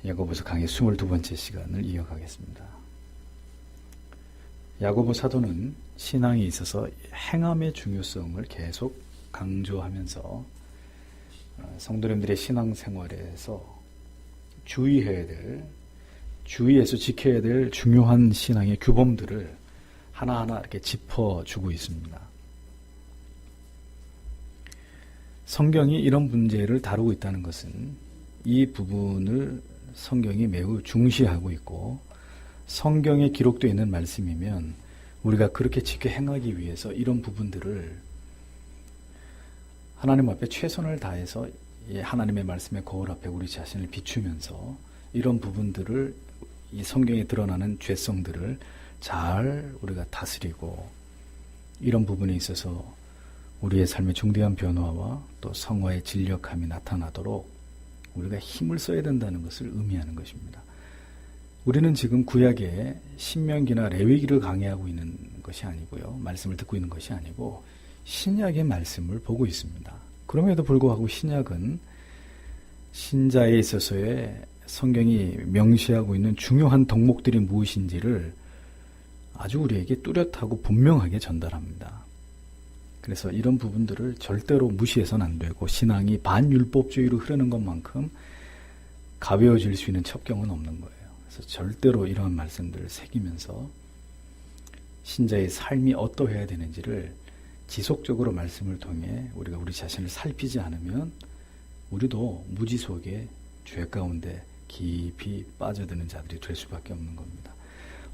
야고보서 강의 22번째 시간을 이어가겠습니다. 야고보 사도는 신앙에 있어서 행함의 중요성을 계속 강조하면서 성도님들의 신앙생활에서 주의해서 지켜야 될 중요한 신앙의 규범들을 하나하나 이렇게 짚어주고 있습니다. 성경이 이런 문제를 다루고 있다는 것은 이 부분을 성경이 매우 중시하고 있고 성경에 기록되어 있는 말씀이면 우리가 그렇게 지켜 행하기 위해서 이런 부분들을 하나님 앞에 최선을 다해서 하나님의 말씀의 거울 앞에 우리 자신을 비추면서 이런 부분들을 이 성경에 드러나는 죄성들을 잘 우리가 다스리고 이런 부분에 있어서 우리의 삶의 중대한 변화와 또 성화의 진력함이 나타나도록 우리가 힘을 써야 된다는 것을 의미하는 것입니다. 우리는 지금 구약의 신명기나 레위기를 강의하고 있는 것이 아니고요. 말씀을 듣고 있는 것이 아니고 신약의 말씀을 보고 있습니다. 그럼에도 불구하고 신약은 신자에 있어서의 성경이 명시하고 있는 중요한 덕목들이 무엇인지를 아주 우리에게 뚜렷하고 분명하게 전달합니다. 그래서 이런 부분들을 절대로 무시해서는 안 되고 신앙이 반율법주의로 흐르는 것만큼 가벼워질 수 있는 첩경은 없는 거예요. 그래서 절대로 이런 말씀들을 새기면서 신자의 삶이 어떠해야 되는지를 지속적으로 말씀을 통해 우리가 우리 자신을 살피지 않으면 우리도 무지 속에 죄 가운데 깊이 빠져드는 자들이 될 수밖에 없는 겁니다.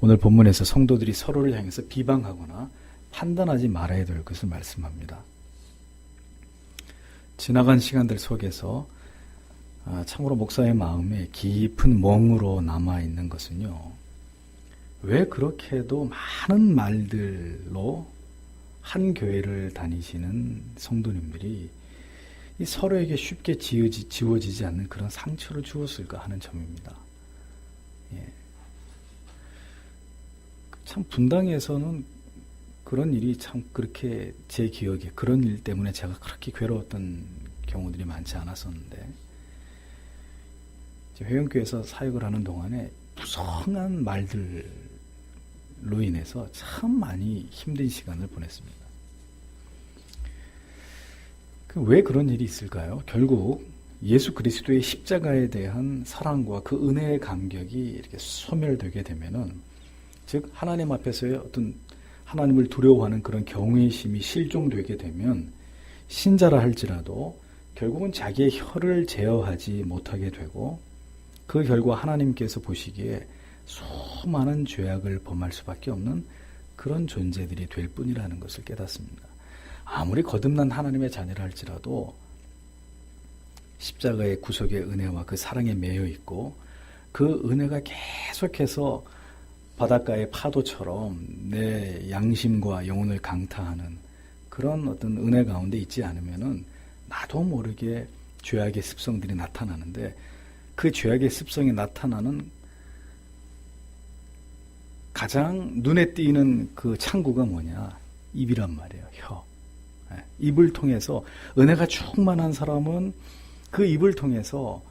오늘 본문에서 성도들이 서로를 향해서 비방하거나 판단하지 말아야 될 것을 말씀합니다. 지나간 시간들 속에서 참으로 목사의 마음에 깊은 멍으로 남아있는 것은요. 왜 그렇게도 많은 말들로 한 교회를 다니시는 성도님들이 이 서로에게 쉽게 지워지지 않는 그런 상처를 주었을까 하는 점입니다. 참 분당에서는 그런 일이 참 그렇게 제 기억에 그런 일 때문에 제가 그렇게 괴로웠던 경우들이 많지 않았었는데 회원교회에서 사역을 하는 동안에 무성한 말들로 인해서 참 많이 힘든 시간을 보냈습니다. 왜 그런 일이 있을까요? 결국 예수 그리스도의 십자가에 대한 사랑과 그 은혜의 감격이 이렇게 소멸되게 되면은 즉 하나님 앞에서의 어떤 하나님을 두려워하는 그런 경외심이 실종되게 되면 신자라 할지라도 결국은 자기의 혀를 제어하지 못하게 되고 그 결과 하나님께서 보시기에 수많은 죄악을 범할 수밖에 없는 그런 존재들이 될 뿐이라는 것을 깨닫습니다. 아무리 거듭난 하나님의 자녀라 할지라도 십자가의 구속의 은혜와 그 사랑에 매여 있고 그 은혜가 계속해서 바닷가의 파도처럼 내 양심과 영혼을 강타하는 그런 어떤 은혜 가운데 있지 않으면은 나도 모르게 죄악의 습성들이 나타나는데 그 죄악의 습성이 나타나는 가장 눈에 띄는 그 창구가 뭐냐? 입이란 말이에요. 혀. 입을 통해서 은혜가 충만한 사람은 그 입을 통해서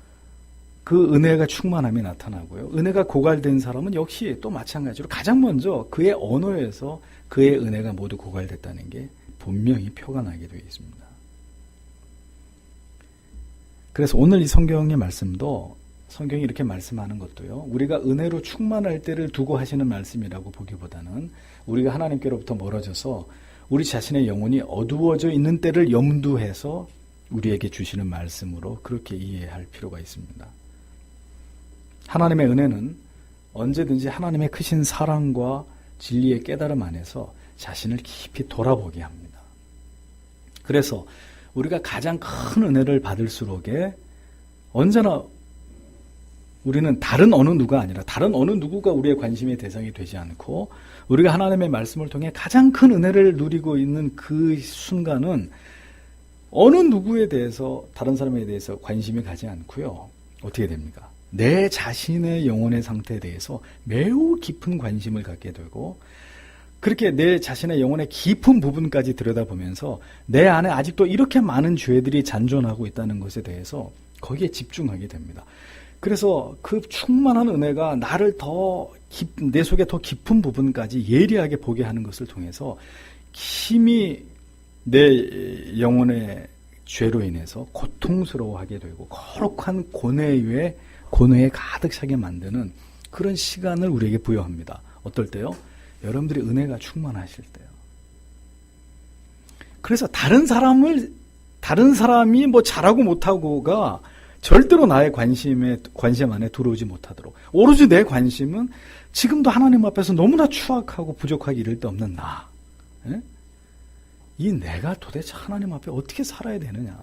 그 은혜가 충만함이 나타나고요. 은혜가 고갈된 사람은 역시 또 마찬가지로 가장 먼저 그의 언어에서 그의 은혜가 모두 고갈됐다는 게 분명히 표가 나게 되어 있습니다. 그래서 오늘 이 성경의 말씀도 성경이 이렇게 말씀하는 것도요. 우리가 은혜로 충만할 때를 두고 하시는 말씀이라고 보기보다는 우리가 하나님께로부터 멀어져서 우리 자신의 영혼이 어두워져 있는 때를 염두해서 우리에게 주시는 말씀으로 그렇게 이해할 필요가 있습니다. 하나님의 은혜는 언제든지 하나님의 크신 사랑과 진리의 깨달음 안에서 자신을 깊이 돌아보게 합니다. 그래서 우리가 가장 큰 은혜를 받을수록에 언제나 우리는 다른 어느 누가 아니라 다른 어느 누구가 우리의 관심의 대상이 되지 않고 우리가 하나님의 말씀을 통해 가장 큰 은혜를 누리고 있는 그 순간은 어느 누구에 대해서 다른 사람에 대해서 관심이 가지 않고요. 어떻게 됩니까? 내 자신의 영혼의 상태에 대해서 매우 깊은 관심을 갖게 되고 그렇게 내 자신의 영혼의 깊은 부분까지 들여다보면서 내 안에 아직도 이렇게 많은 죄들이 잔존하고 있다는 것에 대해서 거기에 집중하게 됩니다. 그래서 그 충만한 은혜가 나를 내 속에 더 깊은 부분까지 예리하게 보게 하는 것을 통해서 힘이 내 영혼의 죄로 인해서 고통스러워하게 되고 거룩한 고뇌에 가득 차게 만드는 그런 시간을 우리에게 부여합니다. 어떨 때요? 여러분들이 은혜가 충만하실 때요. 그래서 다른 사람이 뭐 잘하고 못하고가 절대로 나의 관심 안에 들어오지 못하도록, 오로지 내 관심은 지금도 하나님 앞에서 너무나 추악하고 부족하기 이를 데 없는 나. 예? 이 내가 도대체 하나님 앞에 어떻게 살아야 되느냐.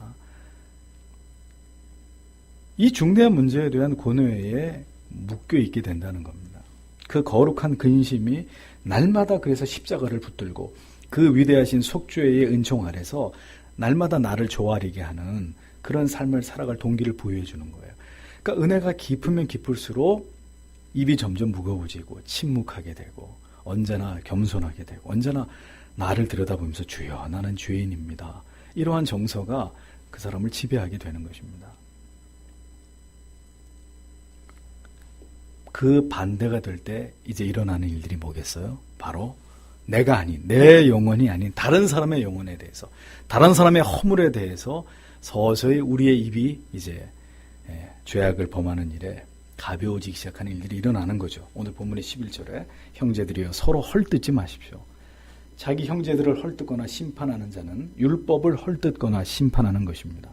이 중대한 문제에 대한 고뇌에 묶여 있게 된다는 겁니다. 그 거룩한 근심이 날마다 그래서 십자가를 붙들고 그 위대하신 속죄의 은총 아래서 날마다 나를 조아리게 하는 그런 삶을 살아갈 동기를 부여해 주는 거예요. 그러니까 은혜가 깊으면 깊을수록 입이 점점 무거워지고 침묵하게 되고 언제나 겸손하게 되고 언제나 나를 들여다보면서 주여 나는 죄인입니다. 이러한 정서가 그 사람을 지배하게 되는 것입니다. 그 반대가 될 때 이제 일어나는 일들이 뭐겠어요? 바로 내가 아닌, 내 영혼이 아닌 다른 사람의 영혼에 대해서, 다른 사람의 허물에 대해서 서서히 우리의 입이 이제 죄악을 범하는 일에 가벼워지기 시작하는 일들이 일어나는 거죠. 오늘 본문의 11절에 형제들이여 서로 헐뜯지 마십시오. 자기 형제들을 헐뜯거나 심판하는 자는 율법을 헐뜯거나 심판하는 것입니다.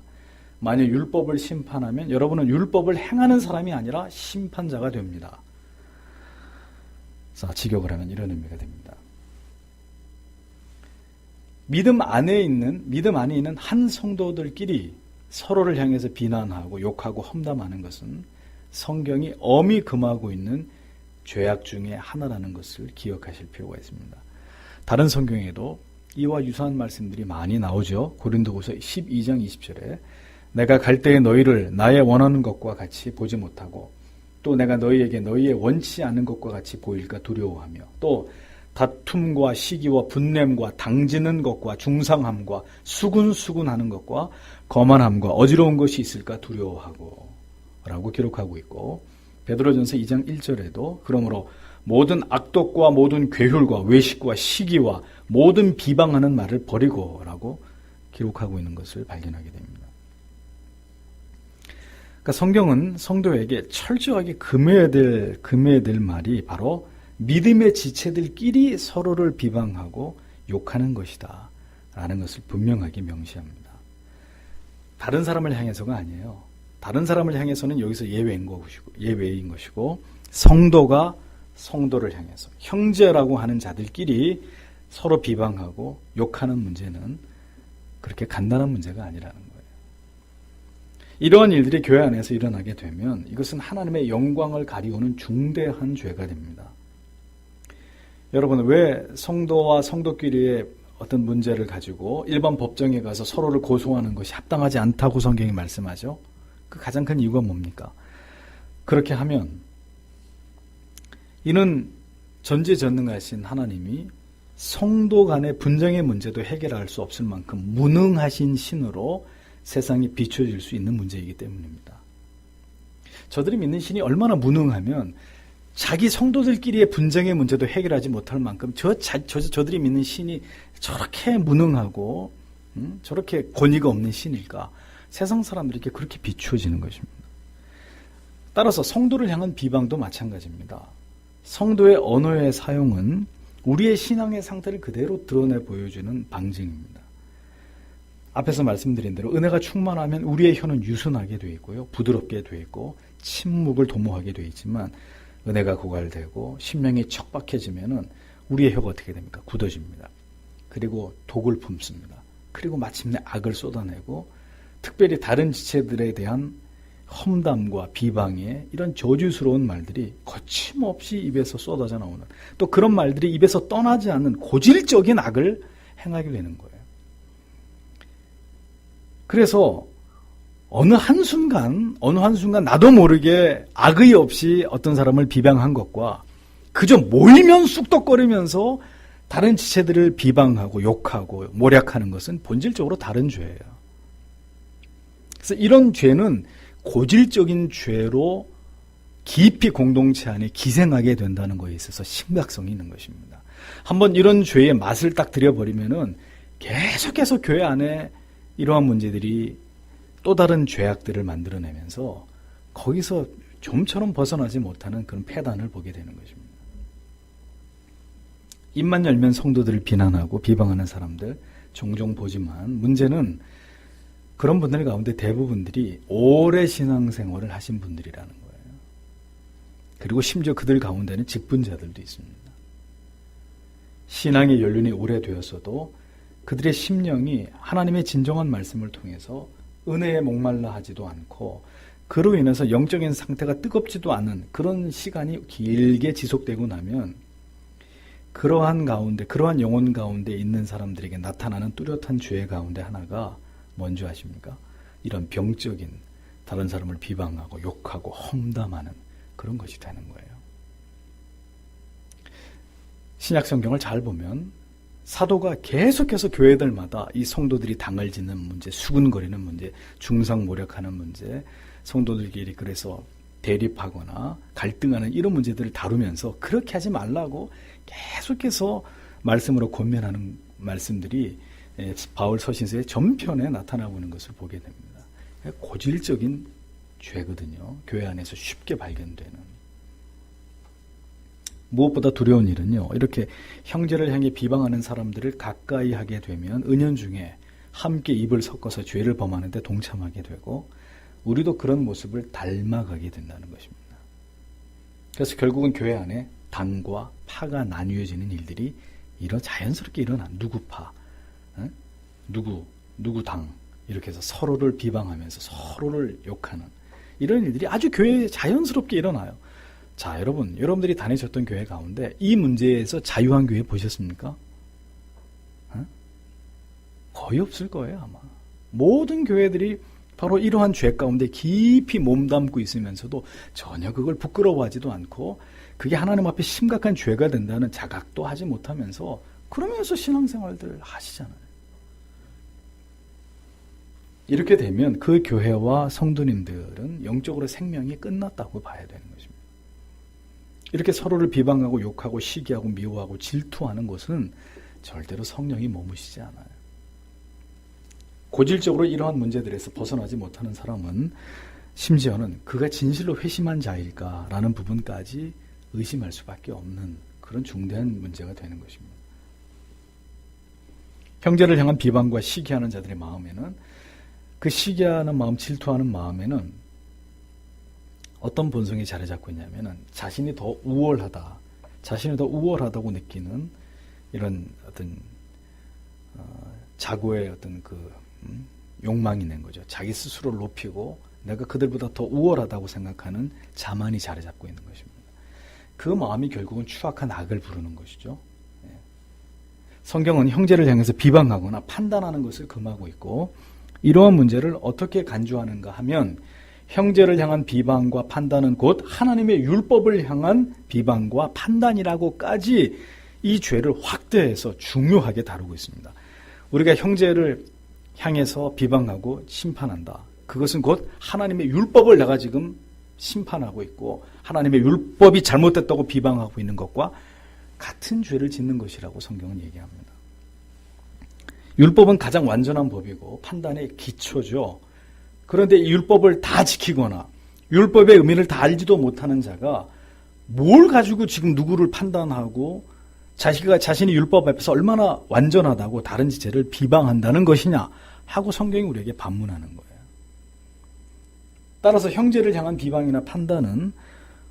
만약 율법을 심판하면 여러분은 율법을 행하는 사람이 아니라 심판자가 됩니다. 자, 직역을 하면 이런 의미가 됩니다. 믿음 안에 있는 한 성도들끼리 서로를 향해서 비난하고 욕하고 험담하는 것은 성경이 엄히 금하고 있는 죄악 중에 하나라는 것을 기억하실 필요가 있습니다. 다른 성경에도 이와 유사한 말씀들이 많이 나오죠. 고린도후서 12장 20절에 내가 갈 때에 너희를 나의 원하는 것과 같이 보지 못하고 또 내가 너희에게 너희의 원치 않은 것과 같이 보일까 두려워하며 또 다툼과 시기와 분냄과 당지는 것과 중상함과 수군수군하는 것과 거만함과 어지러운 것이 있을까 두려워하고 라고 기록하고 있고 베드로전서 2장 1절에도 그러므로 모든 악독과 모든 괴휼과 외식과 시기와 모든 비방하는 말을 버리고 라고 기록하고 있는 것을 발견하게 됩니다. 그러니까 성경은 성도에게 철저하게 금해야 될 말이 바로 믿음의 지체들끼리 서로를 비방하고 욕하는 것이다 라는 것을 분명하게 명시합니다. 다른 사람을 향해서가 아니에요. 다른 사람을 향해서는 여기서 예외인 것이고 성도가 성도를 향해서 형제라고 하는 자들끼리 서로 비방하고 욕하는 문제는 그렇게 간단한 문제가 아니라는 거예요. 이러한 일들이 교회 안에서 일어나게 되면 이것은 하나님의 영광을 가리우는 중대한 죄가 됩니다. 여러분, 왜 성도와 성도끼리의 어떤 문제를 가지고 일반 법정에 가서 서로를 고소하는 것이 합당하지 않다고 성경이 말씀하죠? 그 가장 큰 이유가 뭡니까? 그렇게 하면 이는 전지전능하신 하나님이 성도 간의 분쟁의 문제도 해결할 수 없을 만큼 무능하신 신으로 세상에 비춰질 수 있는 문제이기 때문입니다. 저들이 믿는 신이 얼마나 무능하면 자기 성도들끼리의 분쟁의 문제도 해결하지 못할 만큼 저들이 믿는 신이 저렇게 무능하고 저렇게 권위가 없는 신일까? 세상 사람들에게 그렇게 비추어지는 것입니다. 따라서 성도를 향한 비방도 마찬가지입니다. 성도의 언어의 사용은 우리의 신앙의 상태를 그대로 드러내 보여주는 방증입니다. 앞에서 말씀드린 대로 은혜가 충만하면 우리의 혀는 유순하게 되어 있고요. 부드럽게 되어 있고 침묵을 도모하게 되어 있지만 은혜가 고갈되고 심령이 척박해지면은 우리의 혀가 어떻게 됩니까? 굳어집니다. 그리고 독을 품습니다. 그리고 마침내 악을 쏟아내고 특별히 다른 지체들에 대한 험담과 비방의 이런 저주스러운 말들이 거침없이 입에서 쏟아져 나오는 또 그런 말들이 입에서 떠나지 않는 고질적인 악을 행하게 되는 거예요. 그래서 어느 한순간 나도 모르게 악의 없이 어떤 사람을 비방한 것과 그저 모이면 쑥덕거리면서 다른 지체들을 비방하고 욕하고 모략하는 것은 본질적으로 다른 죄예요. 그래서 이런 죄는 고질적인 죄로 깊이 공동체 안에 기생하게 된다는 것에 있어서 심각성이 있는 것입니다. 한번 이런 죄의 맛을 딱 들여버리면은 계속해서 교회 안에 이러한 문제들이 또 다른 죄악들을 만들어내면서 거기서 좀처럼 벗어나지 못하는 그런 폐단을 보게 되는 것입니다. 입만 열면 성도들을 비난하고 비방하는 사람들 종종 보지만 문제는 그런 분들 가운데 대부분들이 오래 신앙생활을 하신 분들이라는 거예요. 그리고 심지어 그들 가운데는 직분자들도 있습니다. 신앙의 연륜이 오래되었어도 그들의 심령이 하나님의 진정한 말씀을 통해서 은혜에 목말라 하지도 않고 그로 인해서 영적인 상태가 뜨겁지도 않은 그런 시간이 길게 지속되고 나면 그러한 가운데, 그러한 영혼 가운데 있는 사람들에게 나타나는 뚜렷한 죄 가운데 하나가 뭔지 아십니까? 이런 병적인 다른 사람을 비방하고 욕하고 험담하는 그런 것이 되는 거예요. 신약 성경을 잘 보면 사도가 계속해서 교회들마다 이 성도들이 당을 짓는 문제, 수군거리는 문제, 중상모략하는 문제, 성도들끼리 그래서 대립하거나 갈등하는 이런 문제들을 다루면서 그렇게 하지 말라고 계속해서 말씀으로 권면하는 말씀들이 바울 서신서의 전편에 나타나고 있는 것을 보게 됩니다. 고질적인 죄거든요. 교회 안에서 쉽게 발견되는. 무엇보다 두려운 일은요, 이렇게 형제를 향해 비방하는 사람들을 가까이 하게 되면 은연중에 함께 입을 섞어서 죄를 범하는데 동참하게 되고 우리도 그런 모습을 닮아가게 된다는 것입니다. 그래서 결국은 교회 안에 당과 파가 나뉘어지는 일들이 자연스럽게 일어나. 누구파, 누구 당 이렇게 해서 서로를 비방하면서 서로를 욕하는 이런 일들이 아주 교회에 자연스럽게 일어나요. 자, 여러분들이 다니셨던 교회 가운데 이 문제에서 자유한 교회 보셨습니까? 거의 없을 거예요, 아마. 모든 교회들이 바로 이러한 죄 가운데 깊이 몸담고 있으면서도 전혀 그걸 부끄러워하지도 않고 그게 하나님 앞에 심각한 죄가 된다는 자각도 하지 못하면서 그러면서 신앙생활들 하시잖아요. 이렇게 되면 그 교회와 성도님들은 영적으로 생명이 끝났다고 봐야 되는 것입니다. 이렇게 서로를 비방하고 욕하고 시기하고 미워하고 질투하는 것은 절대로 성령이 머무시지 않아요. 고질적으로 이러한 문제들에서 벗어나지 못하는 사람은 심지어는 그가 진실로 회심한 자일까라는 부분까지 의심할 수밖에 없는 그런 중대한 문제가 되는 것입니다. 형제를 향한 비방과 시기하는 자들의 마음에는 그 시기하는 마음, 질투하는 마음에는 어떤 본성이 자리 잡고 있냐면은 자신이 더 우월하다고 느끼는 이런 어떤 자고의 어떤 욕망이 있는 거죠. 자기 스스로를 높이고 내가 그들보다 더 우월하다고 생각하는 자만이 자리 잡고 있는 것입니다. 그 마음이 결국은 추악한 악을 부르는 것이죠. 성경은 형제를 향해서 비방하거나 판단하는 것을 금하고 있고 이러한 문제를 어떻게 간주하는가 하면 형제를 향한 비방과 판단은 곧 하나님의 율법을 향한 비방과 판단이라고까지 이 죄를 확대해서 중요하게 다루고 있습니다. 우리가 형제를 향해서 비방하고 심판한다. 그것은 곧 하나님의 율법을 내가 지금 심판하고 있고 하나님의 율법이 잘못됐다고 비방하고 있는 것과 같은 죄를 짓는 것이라고 성경은 얘기합니다. 율법은 가장 완전한 법이고 판단의 기초죠. 그런데 이 율법을 다 지키거나 율법의 의미를 다 알지도 못하는 자가 뭘 가지고 지금 누구를 판단하고 자신이 율법 앞에서 얼마나 완전하다고 다른 지체를 비방한다는 것이냐 하고 성경이 우리에게 반문하는 거예요. 따라서 형제를 향한 비방이나 판단은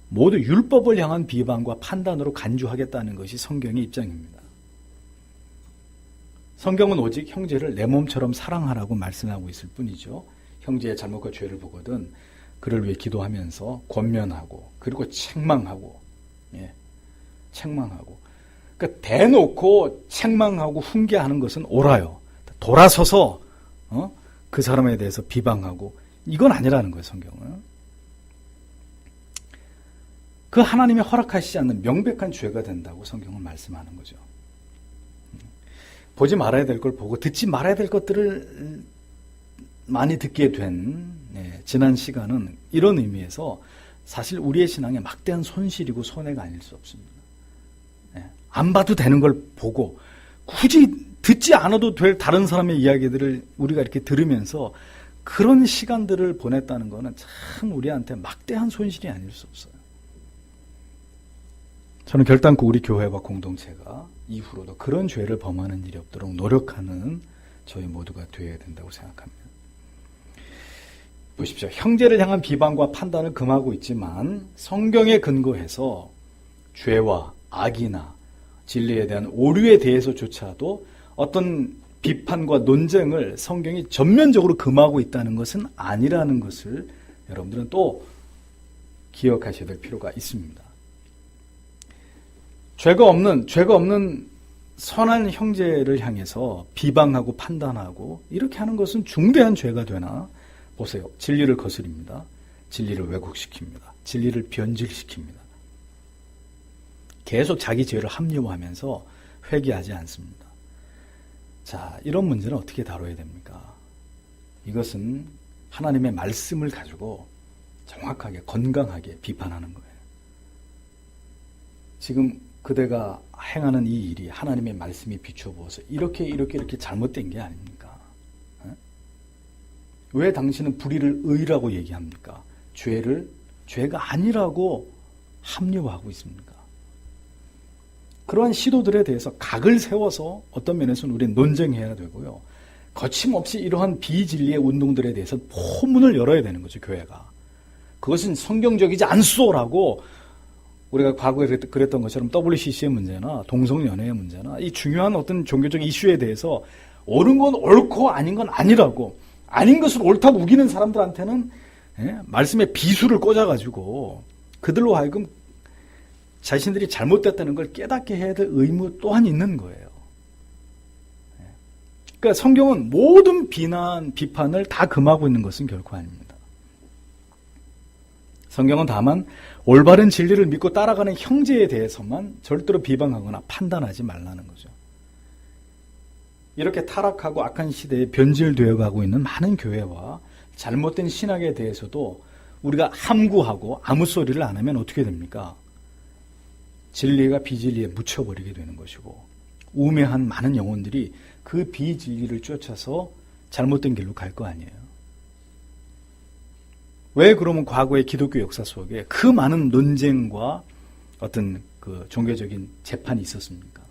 모두 율법을 향한 비방과 판단으로 간주하겠다는 것이 성경의 입장입니다. 성경은 오직 형제를 내 몸처럼 사랑하라고 말씀하고 있을 뿐이죠. 형제의 잘못과 죄를 보거든 그를 위해 기도하면서 권면하고 그리고 책망하고 그러니까 대놓고 책망하고 훈계하는 것은 옳아요. 돌아서서 그 사람에 대해서 비방하고 이건 아니라는 거예요. 성경은. 그 하나님이 허락하시지 않는 명백한 죄가 된다고 성경은 말씀하는 거죠. 보지 말아야 될 걸 보고 듣지 말아야 될 것들을 많이 듣게 된 지난 시간은 이런 의미에서 사실 우리의 신앙에 막대한 손실이고 손해가 아닐 수 없습니다. 안 봐도 되는 걸 보고 굳이 듣지 않아도 될 다른 사람의 이야기들을 우리가 이렇게 들으면서 그런 시간들을 보냈다는 것은 참 우리한테 막대한 손실이 아닐 수 없어요. 저는 결단코 우리 교회와 공동체가 이후로도 그런 죄를 범하는 일이 없도록 노력하는 저희 모두가 되어야 된다고 생각합니다. 보십시오. 형제를 향한 비방과 판단을 금하고 있지만 성경에 근거해서 죄와 악이나 진리에 대한 오류에 대해서조차도 어떤 비판과 논쟁을 성경이 전면적으로 금하고 있다는 것은 아니라는 것을 여러분들은 또 기억하셔야 될 필요가 있습니다. 죄가 없는 선한 형제를 향해서 비방하고 판단하고 이렇게 하는 것은 중대한 죄가 되나? 보세요. 진리를 거스립니다. 진리를 왜곡시킵니다. 진리를 변질시킵니다. 계속 자기 죄를 합리화하면서 회개하지 않습니다. 자, 이런 문제는 어떻게 다뤄야 됩니까? 이것은 하나님의 말씀을 가지고 정확하게 건강하게 비판하는 거예요. 지금 그대가 행하는 이 일이 하나님의 말씀이 비춰보아서 이렇게 잘못된 게 아닙니까? 왜 당신은 불의를 의라고 얘기합니까? 죄가 아니라고 합리화하고 있습니까? 그러한 시도들에 대해서 각을 세워서 어떤 면에서는 우리는 논쟁해야 되고요. 거침없이 이러한 비진리의 운동들에 대해서 포문을 열어야 되는 거죠, 교회가. 그것은 성경적이지 않소라고 우리가 과거에 그랬던 것처럼 WCC의 문제나 동성연애의 문제나 이 중요한 어떤 종교적 이슈에 대해서 옳은 건 옳고 아닌 건 아니라고, 아닌 것을 옳다고 우기는 사람들한테는 말씀의 비수를 꽂아가지고 그들로 하여금 자신들이 잘못됐다는 걸 깨닫게 해야 될 의무 또한 있는 거예요. 그러니까 성경은 모든 비난, 비판을 다 금하고 있는 것은 결코 아닙니다. 성경은 다만 올바른 진리를 믿고 따라가는 형제에 대해서만 절대로 비방하거나 판단하지 말라는 거죠. 이렇게 타락하고 악한 시대에 변질되어 가고 있는 많은 교회와 잘못된 신학에 대해서도 우리가 함구하고 아무 소리를 안 하면 어떻게 됩니까? 진리가 비진리에 묻혀버리게 되는 것이고 우매한 많은 영혼들이 그 비진리를 쫓아서 잘못된 길로 갈 거 아니에요. 왜 그러면 과거의 기독교 역사 속에 그 많은 논쟁과 어떤 그 종교적인 재판이 있었습니까?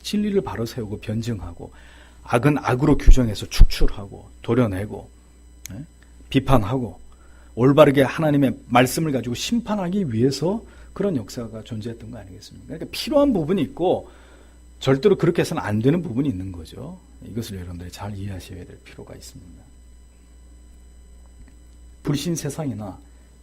진리를 바로 세우고 변증하고 악은 악으로 규정해서 축출하고 도려내고 비판하고 올바르게 하나님의 말씀을 가지고 심판하기 위해서 그런 역사가 존재했던 거 아니겠습니까? 그러니까 필요한 부분이 있고 절대로 그렇게 해서는 안 되는 부분이 있는 거죠. 이것을 여러분들이 잘 이해하셔야 될 필요가 있습니다. 불신 세상이나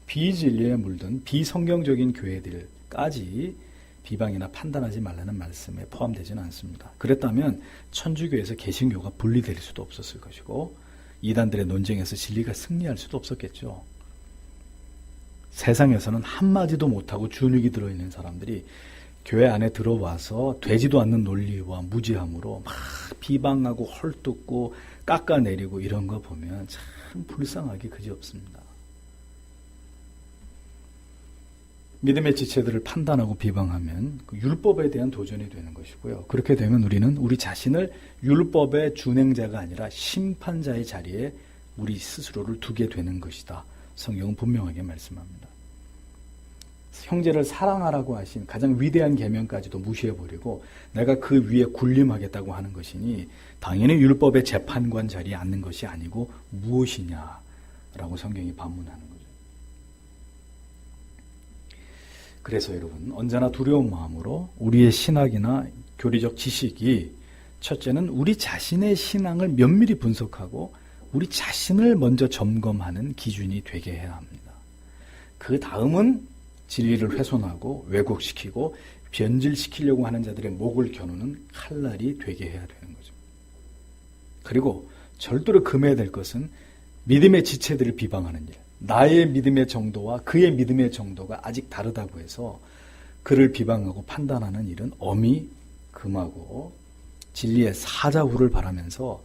비진리에 물든 비성경적인 교회들까지 비방이나 판단하지 말라는 말씀에 포함되지는 않습니다. 그랬다면 천주교에서 개신교가 분리될 수도 없었을 것이고 이단들의 논쟁에서 진리가 승리할 수도 없었겠죠. 세상에서는 한마디도 못하고 주눅이 들어있는 사람들이 교회 안에 들어와서 되지도 않는 논리와 무지함으로 막 비방하고 헐뜯고 깎아내리고 이런 거 보면 참 불쌍하기 그지없습니다. 믿음의 지체들을 판단하고 비방하면 그 율법에 대한 도전이 되는 것이고요. 그렇게 되면 우리는 우리 자신을 율법의 준행자가 아니라 심판자의 자리에 우리 스스로를 두게 되는 것이다. 성경은 분명하게 말씀합니다. 형제를 사랑하라고 하신 가장 위대한 계명까지도 무시해버리고 내가 그 위에 군림하겠다고 하는 것이니 당연히 율법의 재판관 자리에 앉는 것이 아니고 무엇이냐라고 성경이 반문하는 거죠. 그래서 여러분 언제나 두려운 마음으로 우리의 신학이나 교리적 지식이 첫째는 우리 자신의 신앙을 면밀히 분석하고 우리 자신을 먼저 점검하는 기준이 되게 해야 합니다. 그 다음은 진리를 훼손하고 왜곡시키고 변질시키려고 하는 자들의 목을 겨누는 칼날이 되게 해야 되는 거죠. 그리고 절대로 금해야 될 것은 믿음의 지체들을 비방하는 일. 나의 믿음의 정도와 그의 믿음의 정도가 아직 다르다고 해서 그를 비방하고 판단하는 일은 엄히 금하고 진리의 사자후를 바라면서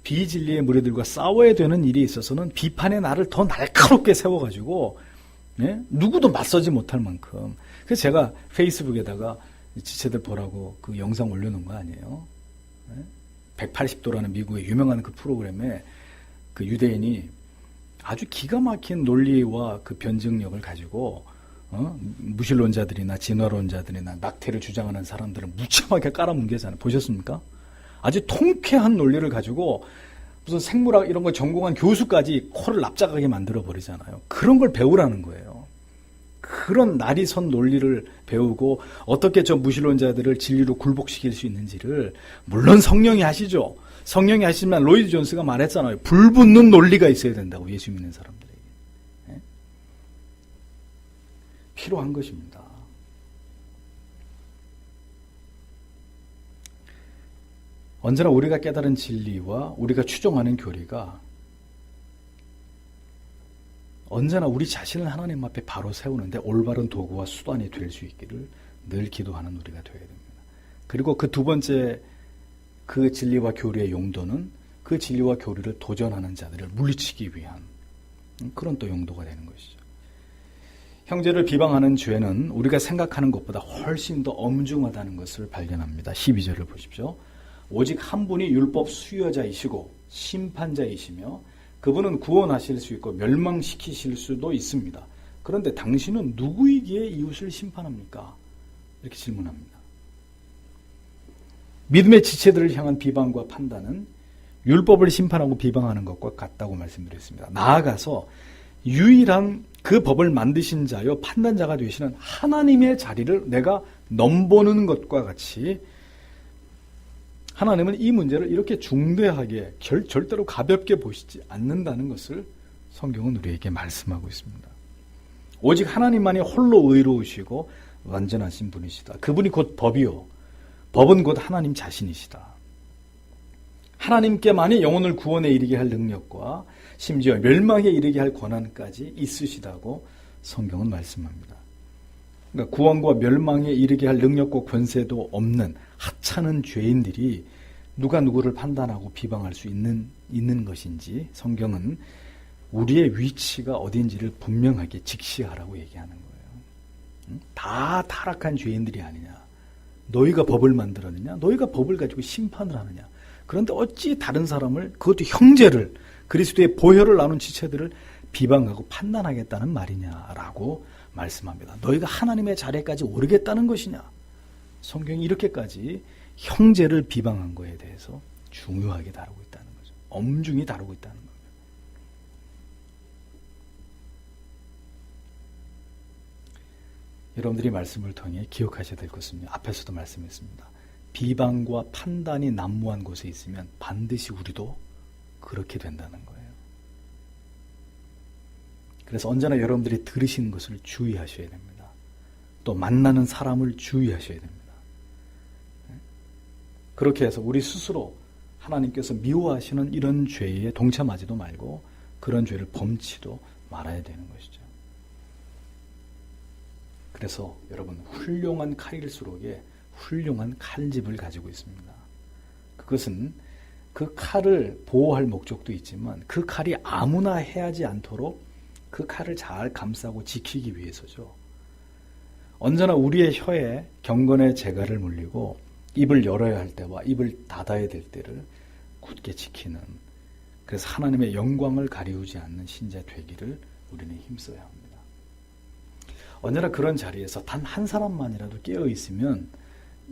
비진리의 무리들과 싸워야 되는 일이 있어서는 비판의 날을 더 날카롭게 세워가지고 예? 누구도 맞서지 못할 만큼. 그래서 제가 페이스북에다가 지체들 보라고 그 영상 올려놓은 거 아니에요? 예? 180도라는 미국의 유명한 그 프로그램에 그 유대인이 아주 기가 막힌 논리와 그 변증력을 가지고 무신론자들이나 진화론자들이나 낙태를 주장하는 사람들을 무참하게 깔아뭉개잖아요. 보셨습니까? 아주 통쾌한 논리를 가지고 무슨 생물학 이런 거 전공한 교수까지 코를 납작하게 만들어 버리잖아요. 그런 걸 배우라는 거예요. 그런 날이 선 논리를 배우고 어떻게 저 무신론자들을 진리로 굴복시킬 수 있는지를 물론 성령이 하시죠. 성령이 하시지만 로이드 존스가 말했잖아요. 불붙는 논리가 있어야 된다고 예수 믿는 사람들에게. 예? 필요한 것입니다. 언제나 우리가 깨달은 진리와 우리가 추종하는 교리가 언제나 우리 자신을 하나님 앞에 바로 세우는데 올바른 도구와 수단이 될 수 있기를 늘 기도하는 우리가 되어야 됩니다. 그리고 그 두 번째 그 진리와 교리의 용도는 그 진리와 교리를 도전하는 자들을 물리치기 위한 그런 또 용도가 되는 것이죠. 형제를 비방하는 죄는 우리가 생각하는 것보다 훨씬 더 엄중하다는 것을 발견합니다. 12절을 보십시오. 오직 한 분이 율법 수여자이시고 심판자이시며 그분은 구원하실 수 있고 멸망시키실 수도 있습니다. 그런데 당신은 누구이기에 이웃을 심판합니까? 이렇게 질문합니다. 믿음의 지체들을 향한 비방과 판단은 율법을 심판하고 비방하는 것과 같다고 말씀드렸습니다. 나아가서 유일한 그 법을 만드신 자요 판단자가 되시는 하나님의 자리를 내가 넘보는 것과 같이 하나님은 이 문제를 이렇게 중대하게 절대로 가볍게 보시지 않는다는 것을 성경은 우리에게 말씀하고 있습니다. 오직 하나님만이 홀로 의로우시고 완전하신 분이시다. 그분이 곧 법이요. 법은 곧 하나님 자신이시다. 하나님께만이 영혼을 구원에 이르게 할 능력과 심지어 멸망에 이르게 할 권한까지 있으시다고 성경은 말씀합니다. 그러니까 구원과 멸망에 이르게 할 능력과 권세도 없는 하찮은 죄인들이 누가 누구를 판단하고 비방할 수 있는 것인지 성경은 우리의 위치가 어딘지를 분명하게 직시하라고 얘기하는 거예요. 다 타락한 죄인들이 아니냐. 너희가 법을 만들었느냐? 너희가 법을 가지고 심판을 하느냐? 그런데 어찌 다른 사람을, 그것도 형제를, 그리스도의 보혈을 나눈 지체들을 비방하고 판단하겠다는 말이냐라고 말씀합니다. 너희가 하나님의 자리까지 오르겠다는 것이냐? 성경이 이렇게까지 형제를 비방한 거에 대해서 중요하게 다루고 있다는 거죠. 엄중히 다루고 있다는 겁니다. 여러분들이 말씀을 통해 기억하셔야 될 것은 앞에서도 말씀했습니다. 비방과 판단이 난무한 곳에 있으면 반드시 우리도 그렇게 된다는 거예요. 그래서 언제나 여러분들이 들으시는 것을 주의하셔야 됩니다. 또 만나는 사람을 주의하셔야 됩니다. 그렇게 해서 우리 스스로 하나님께서 미워하시는 이런 죄에 동참하지도 말고 그런 죄를 범치도 말아야 되는 것이죠. 그래서 여러분 훌륭한 칼일수록에 훌륭한 칼집을 가지고 있습니다. 그것은 그 칼을 보호할 목적도 있지만 그 칼이 아무나 해하지 않도록 그 칼을 잘 감싸고 지키기 위해서죠. 언제나 우리의 혀에 경건의 재갈을 물리고 입을 열어야 할 때와 입을 닫아야 될 때를 굳게 지키는, 그래서 하나님의 영광을 가리우지 않는 신자 되기를 우리는 힘써야 합니다. 언제나 그런 자리에서 단 한 사람만이라도 깨어 있으면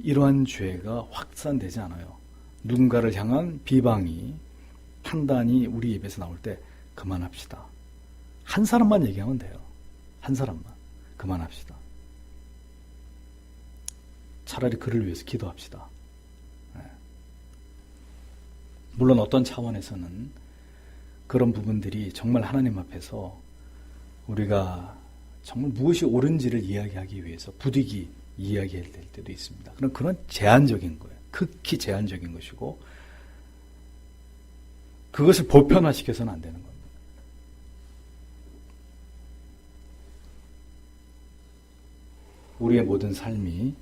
이러한 죄가 확산되지 않아요. 누군가를 향한 비방이, 판단이 우리 입에서 나올 때 그만합시다. 한 사람만 얘기하면 돼요. 한 사람만. 그만합시다. 차라리 그를 위해서 기도합시다. 물론 어떤 차원에서는 그런 부분들이 정말 하나님 앞에서 우리가 정말 무엇이 옳은지를 이야기하기 위해서 부득이 이야기해야 될 때도 있습니다. 그런 제한적인 거예요. 극히 제한적인 것이고 그것을 보편화시켜서는 안 되는 겁니다. 우리의 모든 삶이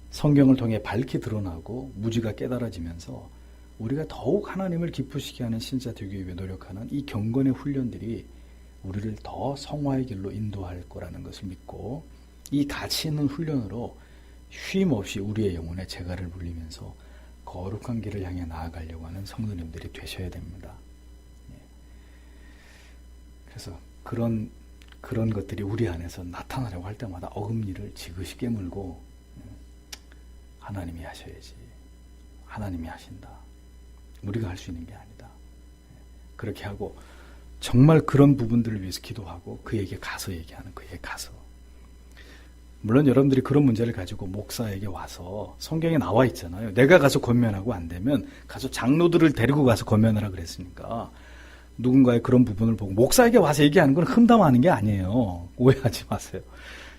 성경을 통해 밝히 드러나고 무지가 깨달아지면서 우리가 더욱 하나님을 기쁘시게 하는 신자 되기 위해 노력하는 이 경건의 훈련들이 우리를 더 성화의 길로 인도할 거라는 것을 믿고 이 가치 있는 훈련으로 쉼 없이 우리의 영혼에 재갈을 물리면서 거룩한 길을 향해 나아가려고 하는 성도님들이 되셔야 됩니다. 그래서 그런 것들이 우리 안에서 나타나려고 할 때마다 어금니를 지그시 깨물고 하나님이 하셔야지. 하나님이 하신다. 우리가 할 수 있는 게 아니다. 그렇게 하고 정말 그런 부분들을 위해서 기도하고 그에게 가서 얘기하는 그에게 가서. 물론 여러분들이 그런 문제를 가지고 목사에게 와서 성경에 나와 있잖아요. 내가 가서 권면하고 안 되면 가서 장로들을 데리고 가서 권면하라 그랬으니까 누군가의 그런 부분을 보고 목사에게 와서 얘기하는 건 험담하는 게 아니에요. 오해하지 마세요.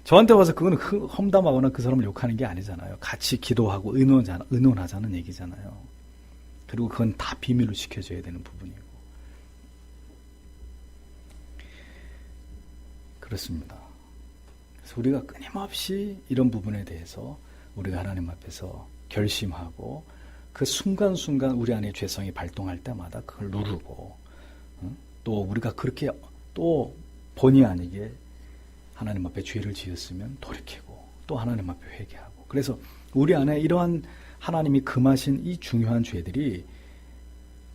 저한테 와서 그건 험담하거나 그 사람을 욕하는 게 아니잖아요. 같이 기도하고 의논하자는 얘기잖아요. 그리고 그건 다 비밀로 지켜져야 되는 부분이고. 그렇습니다. 그래서 우리가 끊임없이 이런 부분에 대해서 우리가 하나님 앞에서 결심하고 그 순간순간 우리 안에 죄성이 발동할 때마다 그걸 누르고 또 우리가 그렇게 또 본의 아니게 하나님 앞에 죄를 지었으면 돌이키고 또 하나님 앞에 회개하고 그래서 우리 안에 이러한 하나님이 금하신 이 중요한 죄들이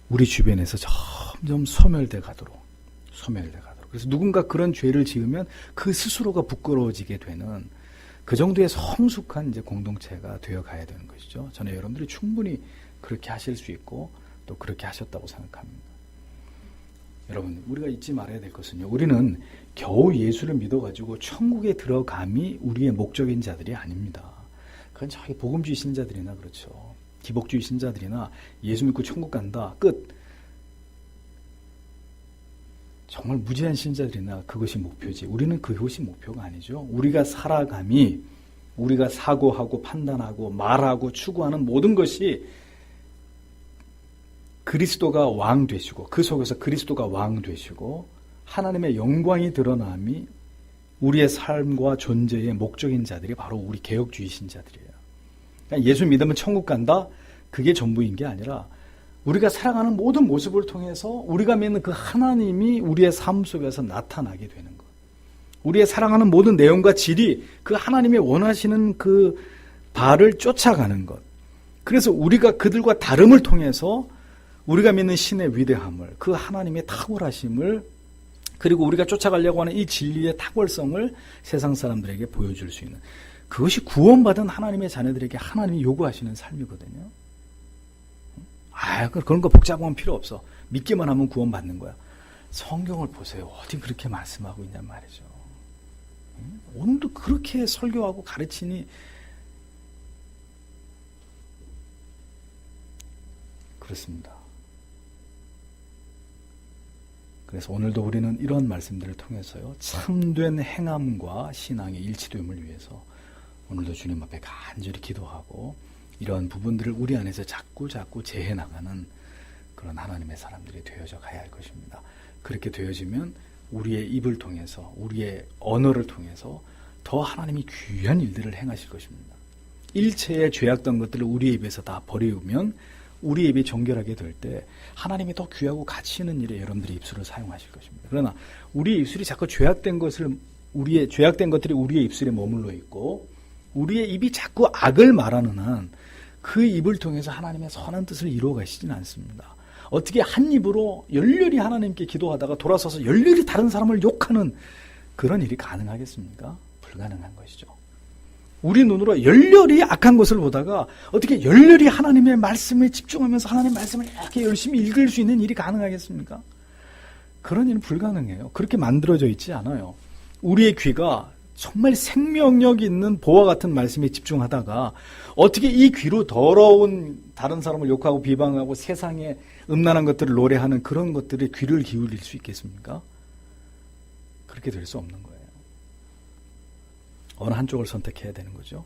우리 주변에서 점점 소멸돼 가도록 그래서 누군가 그런 죄를 지으면 그 스스로가 부끄러워지게 되는 그 정도의 성숙한 이제 공동체가 되어 가야 되는 것이죠. 저는 여러분들이 충분히 그렇게 하실 수 있고 또 그렇게 하셨다고 생각합니다. 여러분, 우리가 잊지 말아야 될 것은요. 우리는 겨우 예수를 믿어가지고 천국에 들어감이 우리의 목적인 자들이 아닙니다. 그건 저기 복음주의 신자들이나 그렇죠. 기복주의 신자들이나 예수 믿고 천국 간다. 끝. 정말 무지한 신자들이나 그것이 목표지. 우리는 그것이 목표가 아니죠. 우리가 살아감이 우리가 사고하고 판단하고 말하고 추구하는 모든 것이 그리스도가 왕 되시고 그 속에서 그리스도가 왕 되시고 하나님의 영광이 드러남이 우리의 삶과 존재의 목적인 자들이 바로 우리 개혁주의 신자들이에요. 그러니까 예수 믿으면 천국 간다? 그게 전부인 게 아니라 우리가 살아가는 모든 모습을 통해서 우리가 믿는 그 하나님이 우리의 삶 속에서 나타나게 되는 것. 우리의 살아가는 모든 내용과 질이 그 하나님의 원하시는 그 바를 쫓아가는 것. 그래서 우리가 그들과 다름을 통해서 우리가 믿는 신의 위대함을, 그 하나님의 탁월하심을, 그리고 우리가 쫓아가려고 하는 이 진리의 탁월성을 세상 사람들에게 보여줄 수 있는, 그것이 구원받은 하나님의 자녀들에게 하나님이 요구하시는 삶이거든요. 그런 거 복잡하면 필요 없어. 믿기만 하면 구원받는 거야. 성경을 보세요. 어디 그렇게 말씀하고 있냔 말이죠. 오늘도 그렇게 설교하고 가르치니 그렇습니다. 그래서 오늘도 우리는 이런 말씀들을 통해서요, 참된 행함과 신앙의 일치됨을 위해서 오늘도 주님 앞에 간절히 기도하고 이런 부분들을 우리 안에서 자꾸 재해 나가는 그런 하나님의 사람들이 되어져 가야 할 것입니다. 그렇게 되어지면 우리의 입을 통해서, 우리의 언어를 통해서 더 하나님이 귀한 일들을 행하실 것입니다. 일체의 죄악된 것들을 우리의 입에서 다 버리우면 우리의 입이 정결하게 될 때 하나님이 더 귀하고 가치 있는 일에 여러분들의 입술을 사용하실 것입니다. 그러나 우리의 입술이 자꾸 죄악된 것들이 우리의 입술에 머물러 있고 우리의 입이 자꾸 악을 말하는 한 그 입을 통해서 하나님의 선한 뜻을 이루어 가시지는 않습니다. 어떻게 한 입으로 열렬히 하나님께 기도하다가 돌아서서 열렬히 다른 사람을 욕하는 그런 일이 가능하겠습니까? 불가능한 것이죠. 우리 눈으로 열렬히 악한 것을 보다가 어떻게 열렬히 하나님의 말씀에 집중하면서 하나님의 말씀을 이렇게 열심히 읽을 수 있는 일이 가능하겠습니까? 그런 일은 불가능해요. 그렇게 만들어져 있지 않아요. 우리의 귀가 정말 생명력 있는 보화 같은 말씀에 집중하다가 어떻게 이 귀로 더러운 다른 사람을 욕하고 비방하고 세상에 음란한 것들을 노래하는 그런 것들에 귀를 기울일 수 있겠습니까? 그렇게 될 수 없는 거예요. 어느 한쪽을 선택해야 되는 거죠.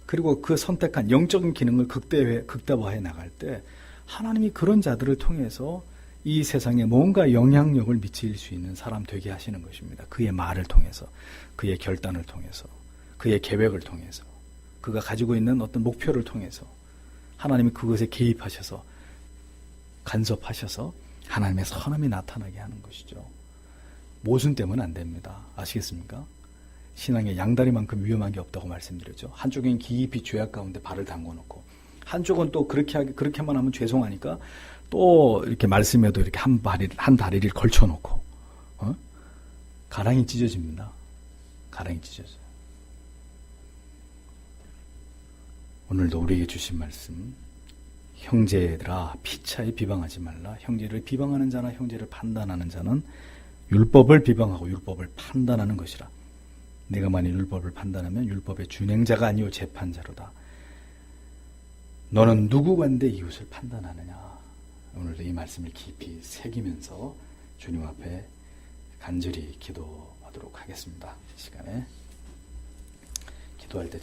그리고 그 선택한 영적인 기능을 극대화해 나갈 때 하나님이 그런 자들을 통해서 이 세상에 뭔가 영향력을 미칠 수 있는 사람 되게 하시는 것입니다. 그의 말을 통해서, 그의 결단을 통해서, 그의 계획을 통해서, 그가 가지고 있는 어떤 목표를 통해서 하나님이 그것에 개입하셔서 간섭하셔서 하나님의 선함이 나타나게 하는 것이죠. 모순되면 안 됩니다. 아시겠습니까? 신앙의 양다리만큼 위험한 게 없다고 말씀드렸죠. 한쪽엔 깊이 죄악 가운데 발을 담궈놓고 한쪽은 또 그렇게만 하면 죄송하니까 또 이렇게 말씀에도 이렇게 한 다리를 걸쳐놓고 가랑이 찢어집니다. 가랑이 찢어져요. 오늘도 우리에게 주신 말씀, 형제들아 피차에 비방하지 말라. 형제를 비방하는 자나 형제를 판단하는 자는 율법을 비방하고 율법을 판단하는 것이라. 내가 만일 율법을 판단하면 율법의 준행자가 아니요 재판자로다. 너는 누구 관대 이웃을 판단하느냐. 오늘도 이 말씀을 깊이 새기면서 주님 앞에 간절히 기도하도록 하겠습니다. 이 시간에 기도할 때